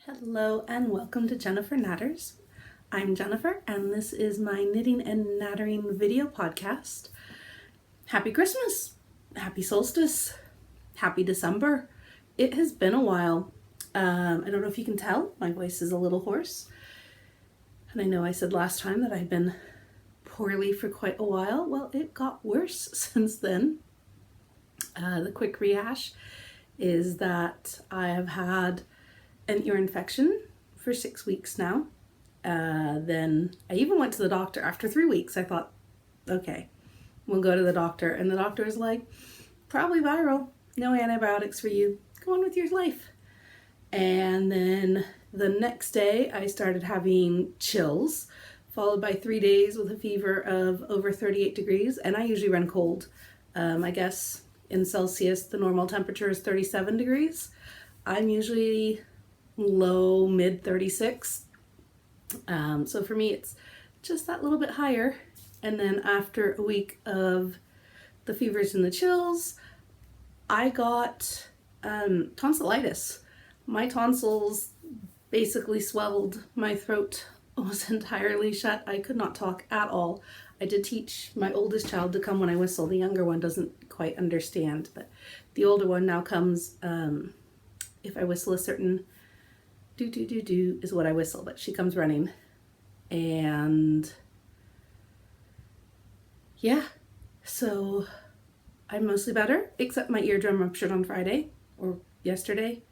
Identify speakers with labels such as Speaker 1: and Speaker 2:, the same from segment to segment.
Speaker 1: Hello and welcome to Jennifer Knatters. I'm Jennifer and this is my knitting and nattering video podcast. Happy Christmas, happy solstice, happy December. It has been a while. I don't know if you can tell, my voice is a little hoarse. And I know I said last time that I'd been poorly for quite a while. Well, it got worse since then. The quick rehash is that I have had an ear infection for 6 weeks now. Then I even went to the doctor after 3 weeks. I thought, okay, we'll go to the doctor. And the doctor was like, probably viral, no antibiotics for you. Go on with your life. And then the next day I started having chills, followed by 3 days with a fever of over 38 degrees. And I usually run cold. I guess in Celsius, the normal temperature is 37 degrees. I'm usually low mid 36. So for me it's just that little bit higher. And then after a week of the fevers and the chills, I got tonsillitis. My tonsils basically swelled. My throat was entirely shut. I could not talk at all. I did teach my oldest child to come when I whistle. The younger one doesn't quite understand, but the older one now comes if I whistle a certain do do do do is what I whistle, but she comes running. And yeah, so I'm mostly better, except my eardrum ruptured on Friday or yesterday.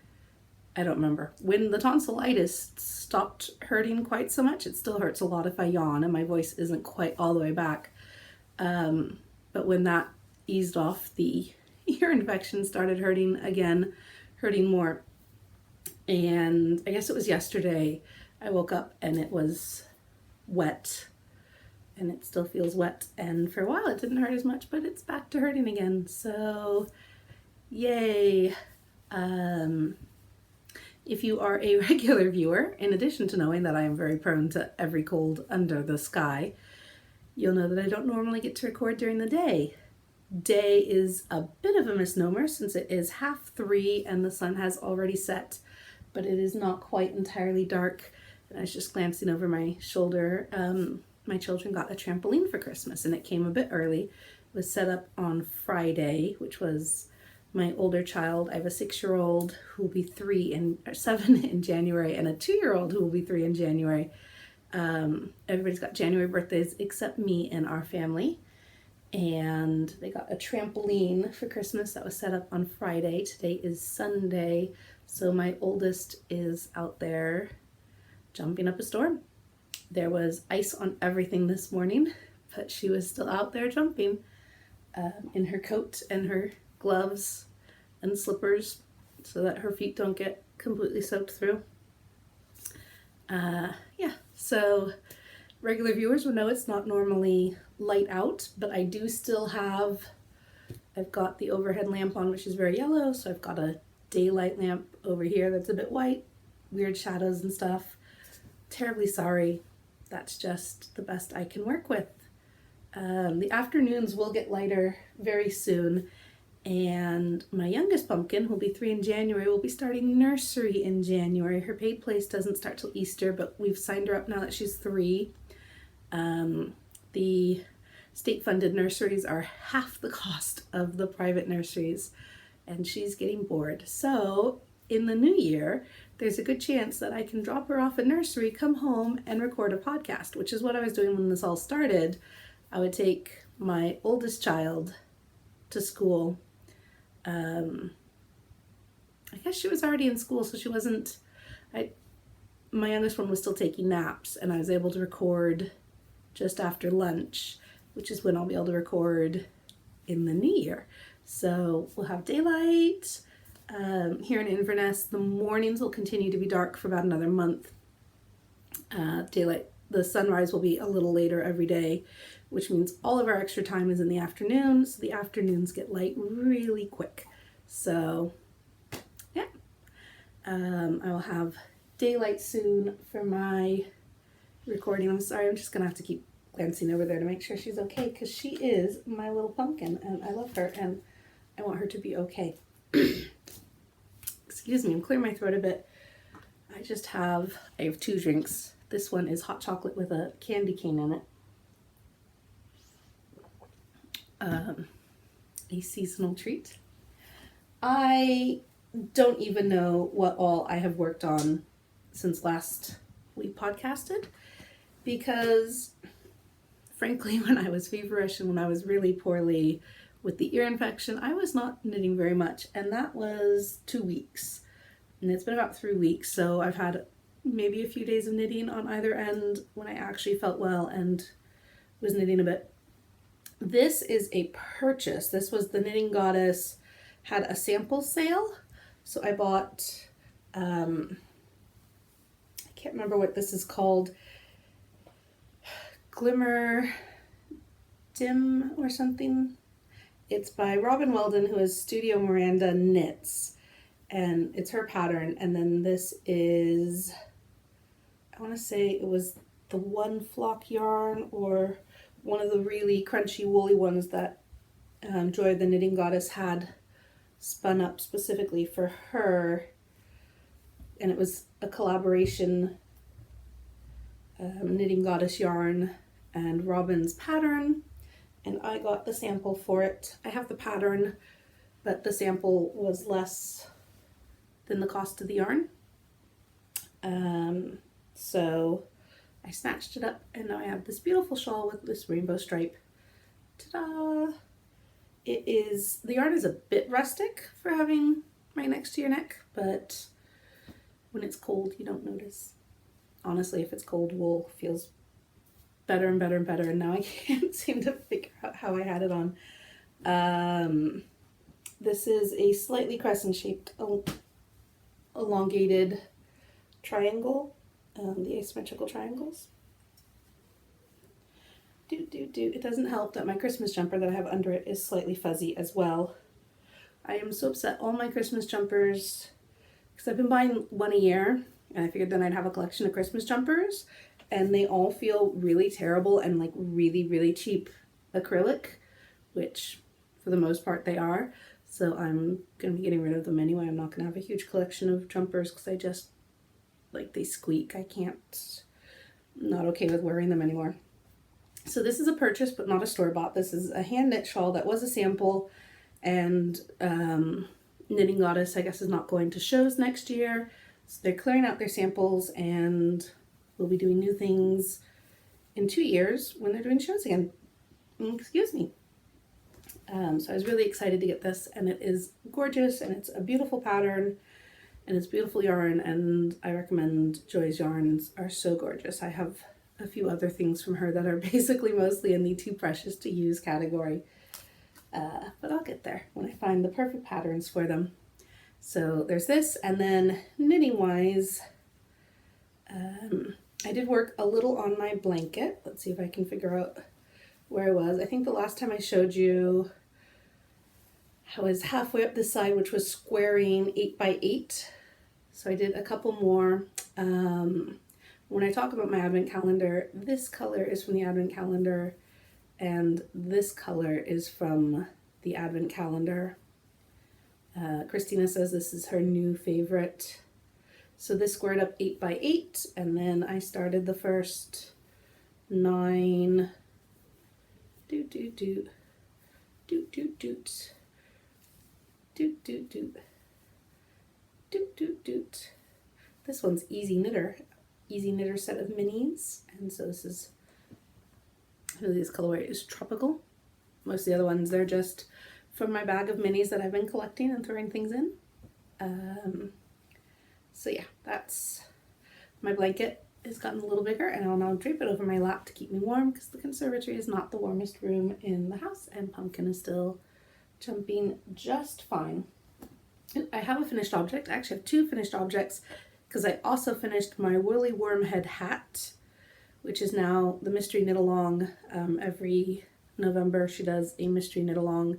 Speaker 1: I don't remember. When the tonsillitis stopped hurting quite so much, it still hurts a lot if I yawn and my voice isn't quite all the way back. But when that eased off, the ear infection started hurting again, hurting more. And I guess it was yesterday I woke up and it was wet, and it still feels wet, and for a while it didn't hurt as much, but it's back to hurting again, so yay. If you are a regular viewer, in addition to knowing that I am very prone to every cold under the sky, you'll know that I don't normally get to record during the day. Day is a bit of a misnomer since it is 3:30 and the sun has already set, but it is not quite entirely dark. And I was just glancing over my shoulder. My children got a trampoline for Christmas and it came a bit early. It was set up on Friday, which was my older child. I have a 6-year-old who will be 7 in January and a 2-year-old who will be 3 in January. Everybody's got January birthdays except me and our family. And they got a trampoline for Christmas that was set up on Friday. Today is Sunday, so my oldest is out there jumping up a storm. There was ice on everything this morning, but she was still out there jumping in her coat and her gloves and slippers so that her feet don't get completely soaked through. Yeah, so regular viewers would know it's not normally light out, but I do still I've got the overhead lamp on, which is very yellow, so I've got a daylight lamp over here that's a bit white, weird shadows and stuff. Terribly sorry, that's just the best I can work with. The afternoons will get lighter very soon, and my youngest pumpkin, who will be 3 in January, will be starting nursery in January. Her paid place doesn't start till Easter, but we've signed her up now that she's 3. The state-funded nurseries are half the cost of the private nurseries, and she's getting bored. So in the new year, there's a good chance that I can drop her off at nursery, come home, and record a podcast, which is what I was doing when this all started. I would take my oldest child to school. I guess she was already in school, so she wasn't... My youngest one was still taking naps, and I was able to record just after lunch, which is when I'll be able to record in the new year. So we'll have daylight. Here in Inverness, the mornings will continue to be dark for about another month. Daylight, the sunrise will be a little later every day, which means all of our extra time is in the afternoon. So the afternoons get light really quick. So yeah, I will have daylight soon for my recording. I'm sorry, I'm just gonna have to keep glancing over there to make sure she's okay, because she is my little pumpkin and I love her and I want her to be okay. Excuse me, I'm clearing my throat a bit. I have two drinks. This one is hot chocolate with a candy cane in it. A seasonal treat. I don't even know what all I have worked on since last we podcasted, because frankly, when I was feverish and when I was really poorly with the ear infection, I was not knitting very much, and that was 2 weeks. And it's been about 3 weeks, so I've had maybe a few days of knitting on either end when I actually felt well and was knitting a bit. This is a purchase. This was the Knitting Goddess had a sample sale, so I bought, I can't remember what this is called, Glimmer Dim or something. It's by Robin Weldon, who is Studio Miranda Knits, and it's her pattern. And then this is, I want to say it was the One Flock yarn, or one of the really crunchy woolly ones that Joy the Knitting Goddess had spun up specifically for her, and it was a collaboration, Knitting Goddess yarn and Robin's pattern, and I got the sample for it. I have the pattern, but the sample was less than the cost of the yarn, so I snatched it up, and now I have this beautiful shawl with this rainbow stripe. Ta-da! The yarn is a bit rustic for having right next to your neck, but when it's cold, you don't notice. Honestly, if it's cold, wool feels better and better and better, and now I can't seem to figure out how I had it on. This is a slightly crescent-shaped, elongated triangle, the asymmetrical triangles. It doesn't help that my Christmas jumper that I have under it is slightly fuzzy as well. I am so upset. All my Christmas jumpers, because I've been buying one a year, and I figured then I'd have a collection of Christmas jumpers, and they all feel really terrible and like really, really cheap acrylic, which for the most part they are. So I'm going to be getting rid of them anyway. I'm not going to have a huge collection of jumpers because I just, like, they squeak. I'm not okay with wearing them anymore. So this is a purchase, but not a store-bought. This is a hand knit shawl that was a sample, and Knitting Goddess, I guess, is not going to shows next year. So they're clearing out their samples, and we'll be doing new things in 2 years when they're doing shows again. Excuse me. So I was really excited to get this, and it is gorgeous, and it's a beautiful pattern, and it's beautiful yarn, and I recommend Joy's yarns are so gorgeous. I have a few other things from her that are basically mostly in the too precious to use category, but I'll get there when I find the perfect patterns for them. So there's this, and then knitting wise, I did work a little on my blanket. Let's see if I can figure out where I was. I think the last time I showed you, I was halfway up this side, which was squaring 8x8. So I did a couple more. When I talk about my advent calendar, this color is from the advent calendar, and this color is from the advent calendar. Christina says this is her new favorite. So this squared up 8x8, and then I started the first 9. Doot doot doot. Doot doot doot. Doot doot doot. Doot doot doot. This one's Easy Knitter set of minis, and so this colorway is tropical. Most of the other ones, they're just from my bag of minis that I've been collecting and throwing things in. So yeah, that's my blanket. Has gotten a little bigger, and I'll now drape it over my lap to keep me warm, because the conservatory is not the warmest room in the house, and Pumpkin is still jumping just fine. I have a finished object. I actually have 2 finished objects, because I also finished my Woolly Wormhead hat, which is now the mystery knit along. Every November she does a mystery knit along.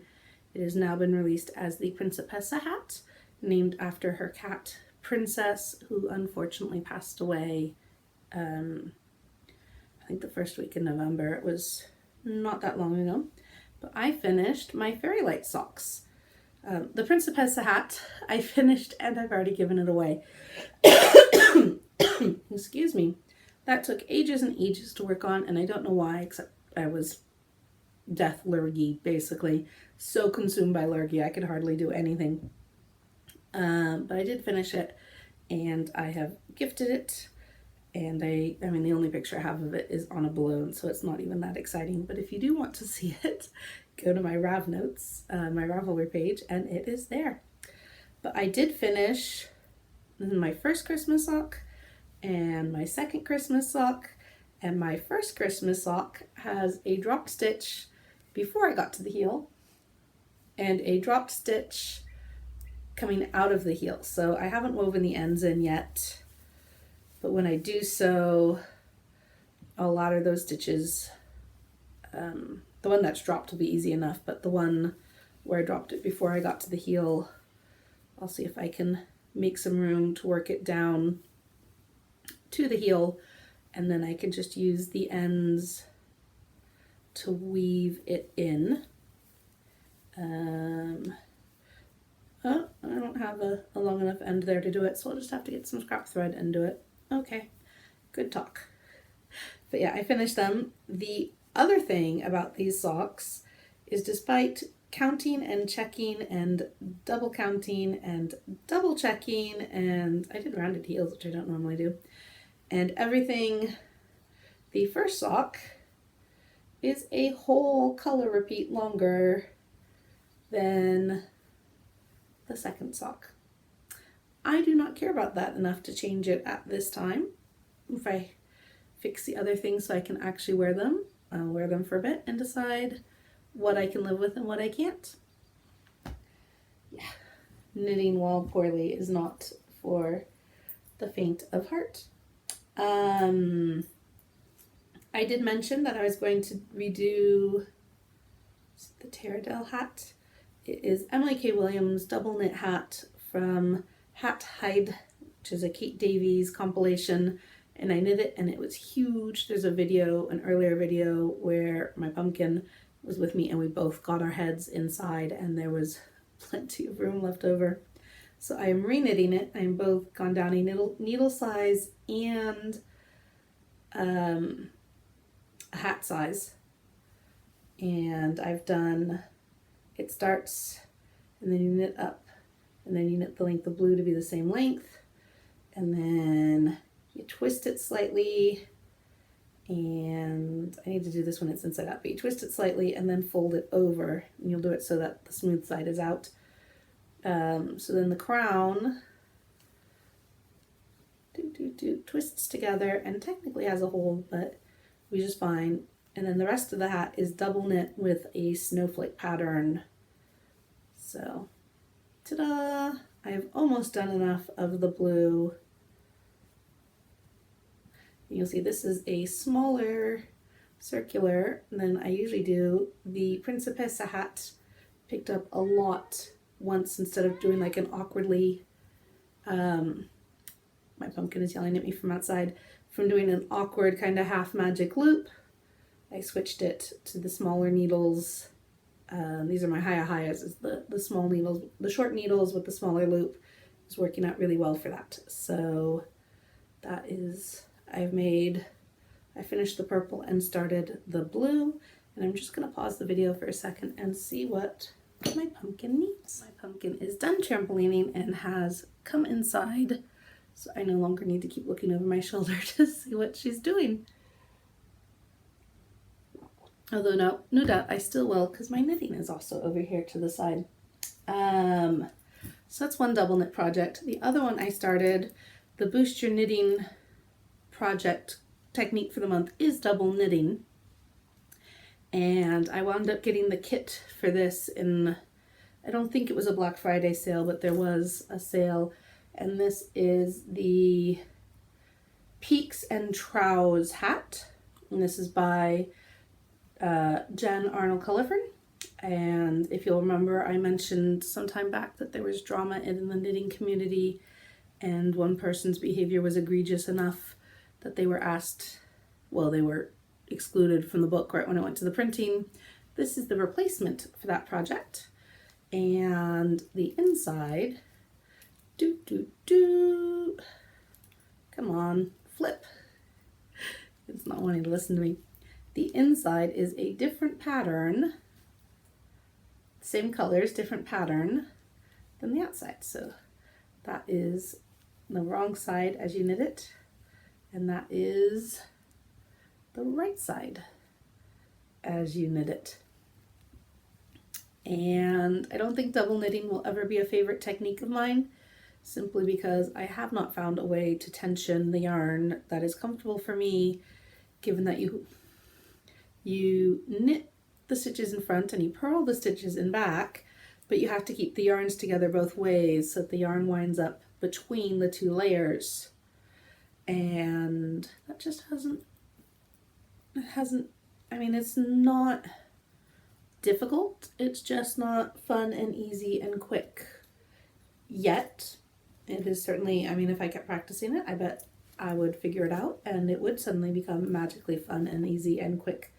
Speaker 1: It has now been released as the Principessa Hat, named after her cat Princess, who unfortunately passed away I think the first week in November. It was not that long ago. But I finished my Fairy Light socks. The Principessa Hat, I finished and I've already given it away. Excuse me. That took ages and ages to work on, and I don't know why, except I was death Lurgy, basically. So consumed by Lurgy, I could hardly do anything. But I did finish it, and I have gifted it. And I mean, the only picture I have of it is on a balloon, so it's not even that exciting. But if you do want to see it, go to my Rav Notes, my Ravelry page, and it is there. But I did finish my first Christmas sock, and my second Christmas sock, and my first Christmas sock has a dropped stitch before I got to the heel, and a dropped stitch coming out of the heel. So I haven't woven the ends in yet, but when I do so, I'll ladder those stitches. The one that's dropped will be easy enough, but the one where I dropped it before I got to the heel, I'll see if I can make some room to work it down to the heel, and then I can just use the ends to weave it in. Oh, I don't have a long enough end there to do it, so I'll just have to get some scrap thread and do it. Okay, good talk. But yeah, I finished them. The other thing about these socks is, despite counting and checking and double counting and double checking, and I did rounded heels, which I don't normally do, and everything, the first sock is a whole color repeat longer than the second sock. I do not care about that enough to change it at this time. If I fix the other things so I can actually wear them, I'll wear them for a bit and decide what I can live with and what I can't. Yeah, knitting while poorly is not for the faint of heart. I did mention that I was going to redo the Tarradale hat. It is Emily K. Williams' double knit hat from Hat Hide, which is a Kate Davies compilation, and I knit it and it was huge. There's a video, an earlier video, where my pumpkin was with me and we both got our heads inside and there was plenty of room left over. So I am re-knitting it. I'm both gone down a needle size and a hat size, and I've done, it starts and then you knit up and then you knit the length of blue to be the same length, and then you twist it slightly, and I need to do this when it's inside out, but you twist it slightly and then fold it over, and you'll do it so that the smooth side is out. So then the crown twists together and technically has a hole, but we just fine. And then the rest of the hat is double knit with a snowflake pattern. So, ta-da! I have almost done enough of the blue. You'll see this is a smaller circular than I usually do. The Principessa Hat picked up a lot once, instead of doing like an awkwardly, my pumpkin is yelling at me from outside, from doing an awkward kind of half magic loop, I switched it to the smaller needles. These are my Hayas, is the small needles, the short needles with the smaller loop is working out really well for that. So that is, I finished the purple and started the blue, and I'm just going to pause the video for a second and see what my pumpkin needs. My pumpkin is done trampolining and has come inside, so I no longer need to keep looking over my shoulder to see what she's doing. Although no doubt I still will, because my knitting is also over here to the side. So that's one double knit project. The other one I started, the Boost Your Knitting project technique for the month is double knitting. And I wound up getting the kit for this in, I don't think it was a Black Friday sale, but there was a sale. And this is the Peaks and Troughs hat. And this is by Jen Arnall-Culliford. And if you'll remember, I mentioned some time back that there was drama in the knitting community, and one person's behavior was egregious enough that they were asked, well, they were excluded from the book right when it went to the printing. This is the replacement for that project. And the inside, come on, flip. It's not wanting to listen to me. The inside is a different pattern, same colors, different pattern than the outside. So that is the wrong side as you knit it, and that is the right side as you knit it. And I don't think double knitting will ever be a favorite technique of mine, simply because I have not found a way to tension the yarn that is comfortable for me, given that you knit the stitches in front and you purl the stitches in back, but you have to keep the yarns together both ways so that the yarn winds up between the two layers. And that just I mean, it's not difficult, it's just not fun and easy and quick yet. It is certainly, I mean, if I kept practicing it, I bet I would figure it out and it would suddenly become magically fun and easy and quick.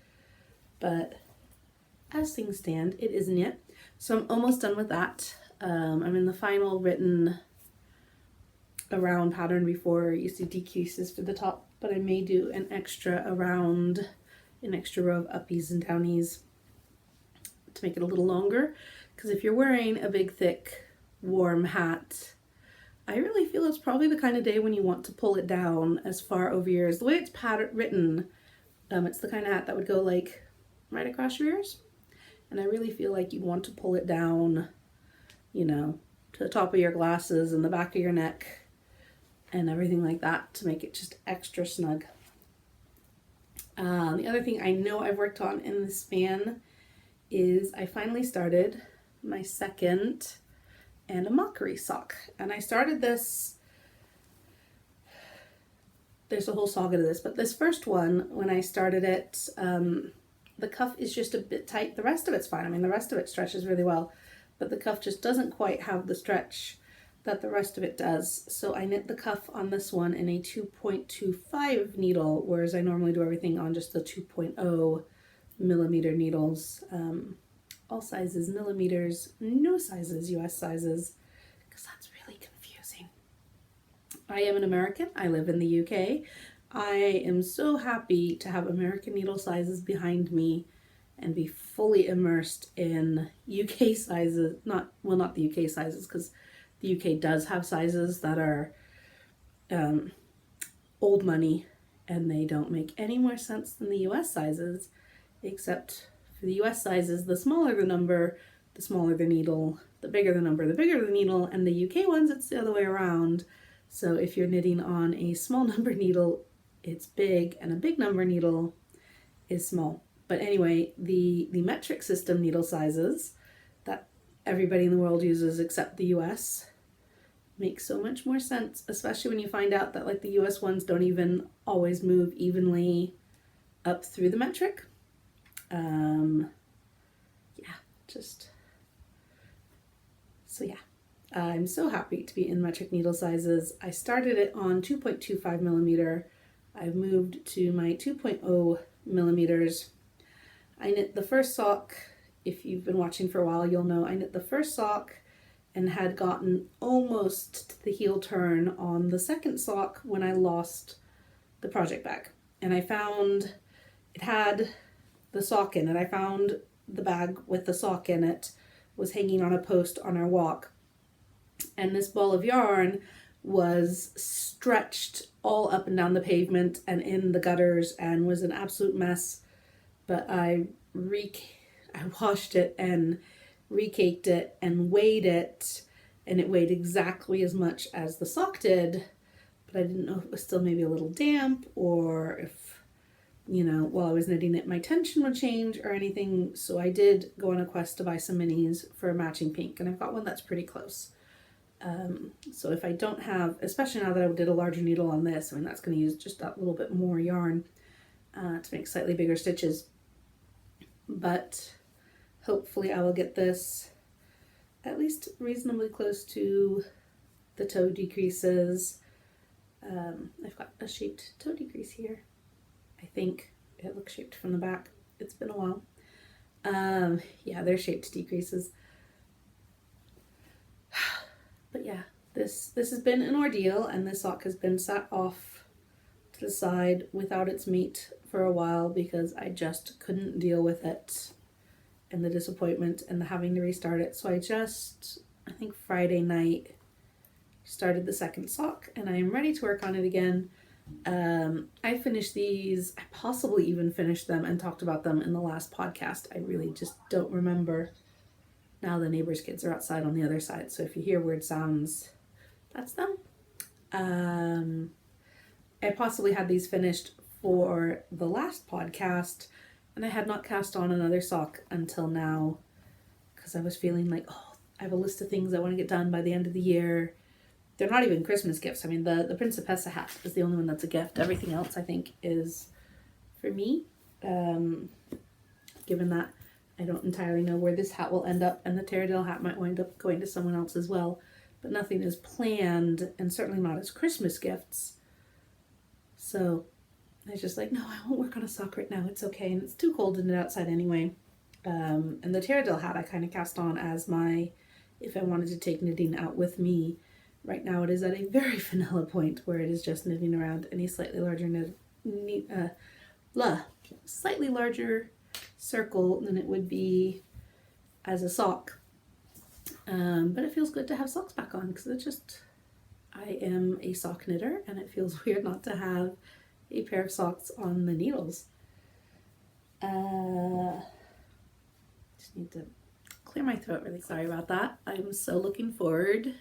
Speaker 1: But as things stand, it isn't yet. So I'm almost done with that. I'm in the final written around pattern before you see decreases for the top, but I may do an extra around, an extra row of uppies and downies to make it a little longer, because if you're wearing a big thick warm hat, I really feel it's probably the kind of day when you want to pull it down as far over your ears. The way it's written, it's the kind of hat that would go like right across your ears, and I really feel like you'd want to pull it down, you know, to the top of your glasses and the back of your neck and everything like that to make it just extra snug. The other thing I know I've worked on in this span is I finally started my second Anemochory sock, and I started this, there's a whole saga to this, but this first one, when I started it, the cuff is just a bit tight. The rest of it's fine. I mean, the rest of it stretches really well, but the cuff just doesn't quite have the stretch that the rest of it does. So I knit the cuff on this one in a 2.25 needle, whereas I normally do everything on just the 2.0 millimeter needles. All sizes millimeters, no sizes US sizes, because that's really confusing. I am an American. I live in the UK. I am so happy to have American needle sizes behind me and be fully immersed in UK sizes. Not the UK sizes, because the UK does have sizes that are old money and they don't make any more sense than the US sizes, except for the US sizes, the smaller the number, the smaller the needle, the bigger the number, the bigger the needle, and the UK ones, it's the other way around. So if you're knitting on a small number needle, it's big, and a big number needle is small. But anyway, the metric system needle sizes that everybody in the world uses except the US make so much more sense, especially when you find out that like the US ones don't even always move evenly up through the metric. I'm so happy to be in metric needle sizes. I started it on 2.25 millimeter. I've moved to my 2.0 millimeters. I knit the first sock. If you've been watching for a while, you'll know I knit the first sock and had gotten almost to the heel turn on the second sock when I lost the project bag. And I found it had the sock in it. I found the bag with the sock in it was hanging on a post on our walk. And this ball of yarn was stretched all up and down the pavement and in the gutters and was an absolute mess. But I washed it and recaked it and weighed it, and it weighed exactly as much as the sock did, but I didn't know if it was still maybe a little damp or if, you know, while I was knitting it my tension would change or anything. So I did go on a quest to buy some minis for a matching pink, and I've got one that's pretty close. So if I don't have, especially now that I did a larger needle on this, I mean, that's going to use just that little bit more yarn to make slightly bigger stitches. But hopefully I will get this at least reasonably close to the toe decreases. I've got a shaped toe decrease here. I think it looks shaped from the back. It's been a while. Yeah, they're shaped decreases. This has been an ordeal, and this sock has been sat off to the side without its mate for a while because I just couldn't deal with it and the disappointment and the having to restart it. So I think Friday night, started the second sock, and I am ready to work on it again. I finished these, I possibly even finished them and talked about them in the last podcast. I really just don't remember. Now the neighbor's kids are outside on the other side, so if you hear weird sounds, that's them. I possibly had these finished for the last podcast, and I had not cast on another sock until now because I was feeling like, I have a list of things I want to get done by the end of the year. They're not even Christmas gifts. I mean, the Principessa Hat is the only one that's a gift. Everything else, I think, is for me. Given that I don't entirely know where this hat will end up, and the Tarradale hat might wind up going to someone else as well. But nothing is planned, and certainly not as Christmas gifts. So I was just like, no, I won't work on a sock right now. It's okay, and it's too cold in it outside anyway. And the Tarradale hat I kind of cast on as my, if I wanted to take knitting out with me. Right now it is at a very vanilla point where it is just knitting around any slightly larger slightly larger circle than it would be as a sock. But it feels good to have socks back on because I am a sock knitter, and it feels weird not to have a pair of socks on the needles. Just need to clear my throat really. Sorry about that. I'm so looking forward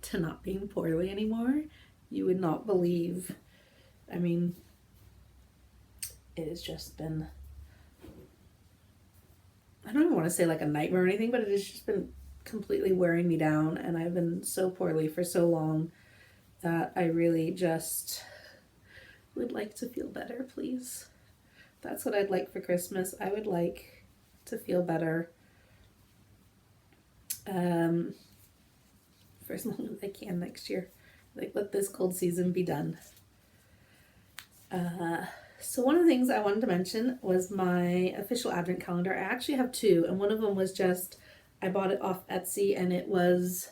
Speaker 1: to not being poorly anymore. You would not believe. I mean, it has just been, I don't even want to say like a nightmare or anything, but it has just been completely wearing me down, and I've been so poorly for so long that I really just would like to feel better, please. That's what I'd like for Christmas. I would like to feel better for as long as I can next year. Like, let this cold season be done. So one of the things I wanted to mention was my official advent calendar. I actually have two, and one of them was just, I bought it off Etsy, and it was,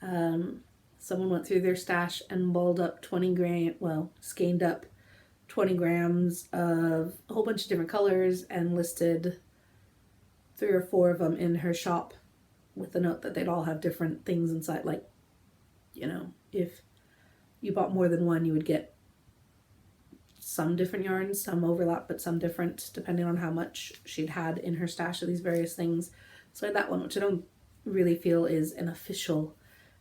Speaker 1: someone went through their stash and balled up skeined up 20 grams of a whole bunch of different colors and listed 3 or 4 of them in her shop with the note that they'd all have different things inside. Like, you know, if you bought more than one, you would get some different yarns, some overlap, but some different, depending on how much she'd had in her stash of these various things. So I had that one, which I don't really feel is an official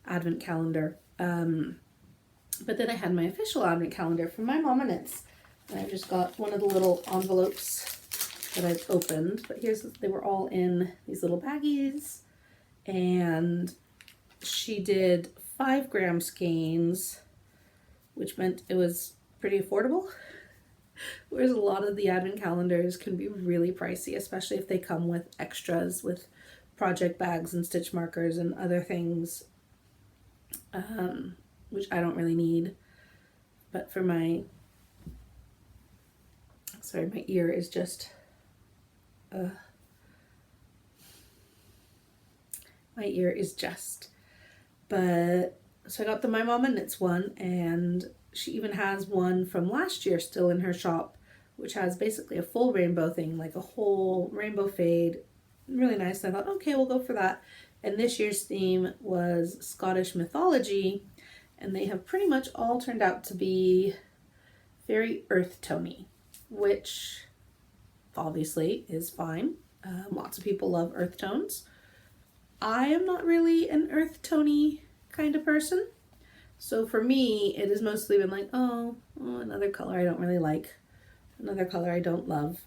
Speaker 1: advent calendar. But then I had my official advent calendar from my Mama Knits. And I just got one of the little envelopes that I've opened. But they were all in these little baggies. And she did 5 gram skeins, which meant it was pretty affordable. Whereas a lot of the advent calendars can be really pricey, especially if they come with extras, with project bags and stitch markers and other things, which I don't really need. But for my ear is just, but, so I got the My Mama Knits one, and she even has one from last year still in her shop, which has basically a full rainbow thing, like a whole rainbow fade. Really nice. And I thought, okay, we'll go for that. And this year's theme was Scottish mythology, and they have pretty much all turned out to be very earth tony, which obviously is fine. Lots of people love earth tones. I am not really an earth tony kind of person. So for me, it has mostly been like, another color I don't really like, another color I don't love.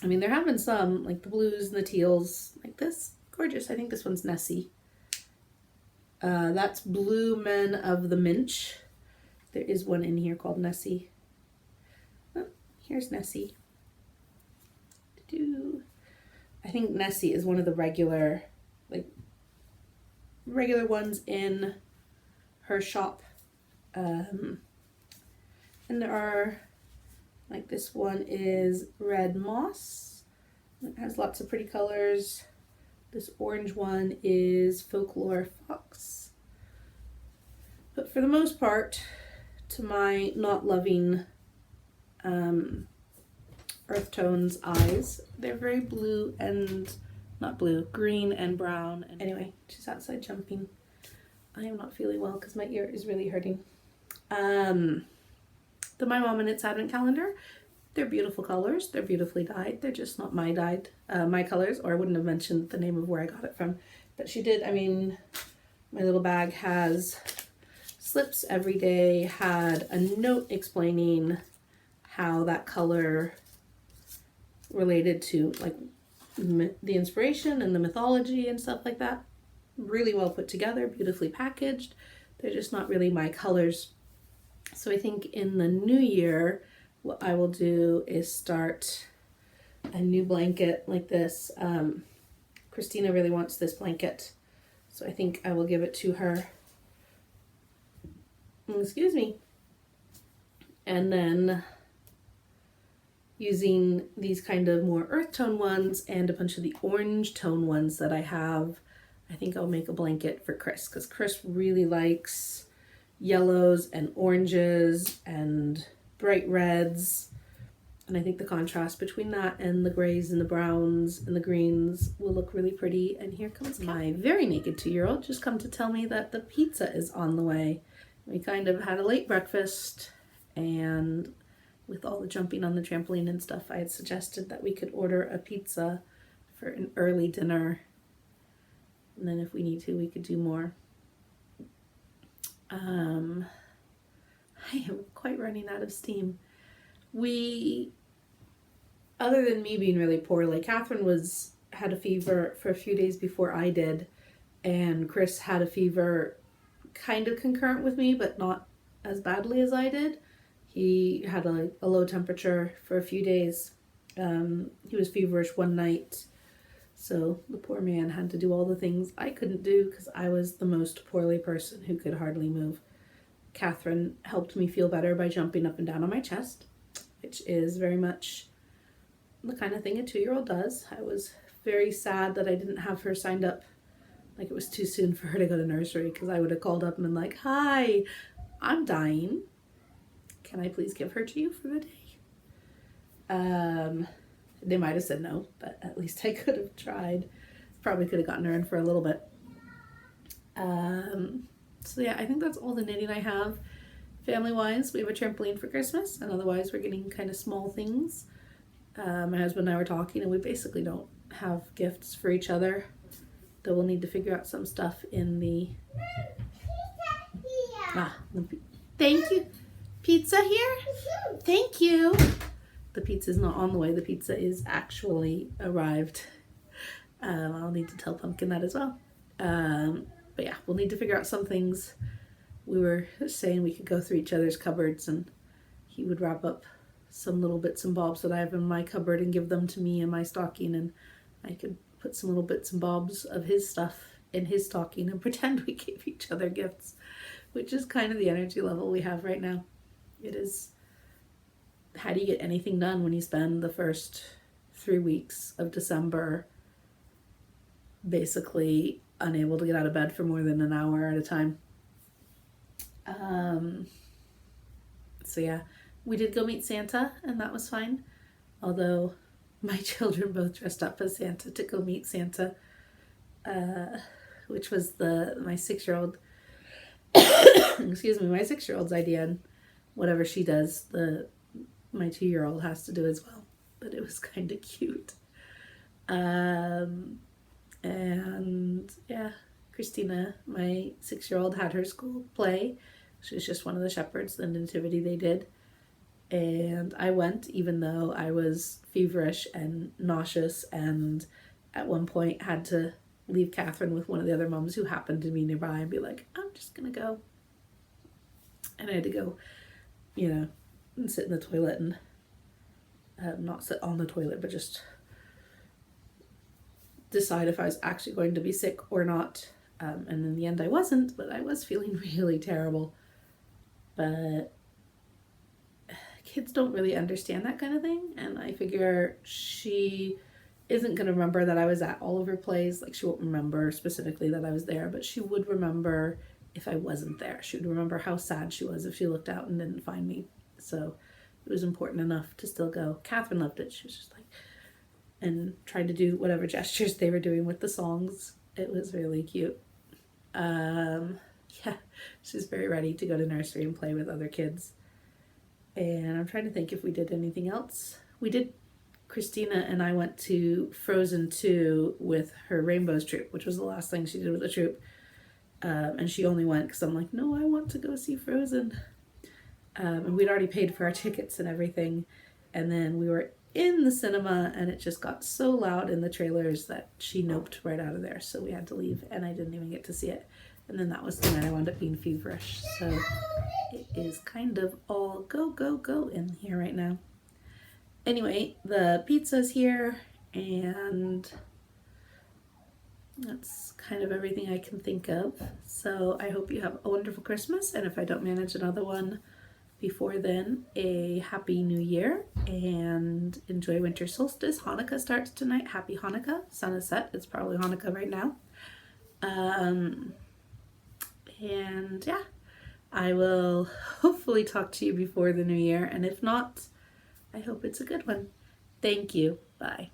Speaker 1: I mean, there have been some, like the blues and the teals, like this. Gorgeous. I think this one's Nessie. That's Blue Men of the Minch. There is one in here called Nessie. Oh, here's Nessie. I think Nessie is one of the regular ones in her shop. And there are, like, this one is Red Moss. It has lots of pretty colors. This orange one is Folklore Fox. But for the most part, to my not loving earth tones eyes, they're very blue and, not blue, green and brown. And anyway, she's outside jumping. I am not feeling well because my ear is really hurting. The My Mom and It's Advent Calendar, they're beautiful colors. They're beautifully dyed. They're just not my colors, or I wouldn't have mentioned the name of where I got it from. But she did. I mean, my little bag has slips every day, had a note explaining how that color related to like the inspiration and the mythology and stuff like that. Really well put together, beautifully packaged. They're just not really my colors. So I think in the new year, what I will do is start a new blanket like this. Christina really wants this blanket, so I think I will give it to her. Excuse me. And then using these kind of more earth tone ones and a bunch of the orange tone ones that I have, I think I'll make a blanket for Chris, because Chris really likes yellows and oranges and bright reds, and I think the contrast between that and the grays and the browns and the greens will look really pretty. And here comes my very naked 2-year-old just come to tell me that the pizza is on the way. We kind of had a late breakfast, and with all the jumping on the trampoline and stuff, I had suggested that we could order a pizza for an early dinner, and then if we need to, we could do more. I am quite running out of steam. Other than me being really poorly, Catherine had a fever for a few days before I did, and Chris had a fever kind of concurrent with me, but not as badly as I did. He had a low temperature for a few days. He was feverish one night, so the poor man had to do all the things I couldn't do because I was the most poorly person who could hardly move. Catherine helped me feel better by jumping up and down on my chest, which is very much the kind of thing a 2-year-old does. I was very sad that I didn't have her signed up. Like, it was too soon for her to go to nursery, because I would have called up and been like, "Hi, I'm dying. Can I please give her to you for the day?" They might have said no, but at least I could have tried. Probably could have gotten her in for a little bit. So yeah, I think that's all the knitting I have. Family-wise, we have a trampoline for Christmas, and otherwise we're getting kind of small things. My husband and I were talking, and we basically don't have gifts for each other. Though we'll need to figure out some stuff in the... Thank you. Pizza here? Thank you. The pizza's not on the way. The pizza is actually arrived. I'll need to tell Pumpkin that as well. But yeah, we'll need to figure out some things. We were saying we could go through each other's cupboards, and he would wrap up some little bits and bobs that I have in my cupboard and give them to me in my stocking, and I could put some little bits and bobs of his stuff in his stocking and pretend we gave each other gifts, which is kind of the energy level we have right now. It is, how do you get anything done when you spend the first 3 weeks of December basically unable to get out of bed for more than an hour at a time? So yeah, we did go meet Santa, and that was fine. Although my children both dressed up as Santa to go meet Santa, which was my 6-year-old, excuse me, my 6-year-old's idea, and whatever she does, my 2-year-old has to do as well. But it was kind of cute. And yeah, Christina, my 6-year-old, had her school play. She was just one of the shepherds, the nativity they did. And I went, even though I was feverish and nauseous, and at one point had to leave Catherine with one of the other moms who happened to be nearby and be like, "I'm just gonna go." And I had to go, and sit in the toilet and not sit on the toilet, but just decide if I was actually going to be sick or not. And in the end I wasn't, but I was feeling really terrible. But kids don't really understand that kind of thing, and I figure she isn't going to remember that I was at all of her plays. Like, she won't remember specifically that I was there, but she would remember if I wasn't there. She would remember how sad she was if she looked out and didn't find me. So it was important enough to still go. Catherine loved it. She was just like, and tried to do whatever gestures they were doing with the songs. It was really cute. Yeah, she's very ready to go to nursery and play with other kids. And I'm trying to think if we did anything else. We did, Christina and I went to Frozen 2 with her Rainbows troop, which was the last thing she did with the troop. And she only went because I'm like, no, I want to go see Frozen. And we'd already paid for our tickets and everything. And then we were in the cinema and it just got so loud in the trailers that she noped right out of there. So we had to leave and I didn't even get to see it. And then that was the night I wound up being feverish. So it is kind of all go, go, go in here right now. Anyway, the pizza's here and that's kind of everything I can think of. So I hope you have a wonderful Christmas. And if I don't manage another one before then, a happy new year and enjoy winter solstice. Hanukkah starts tonight. Happy Hanukkah. Sun is set. It's probably Hanukkah right now. And yeah, I will hopefully talk to you before the new year. And if not, I hope it's a good one. Thank you. Bye.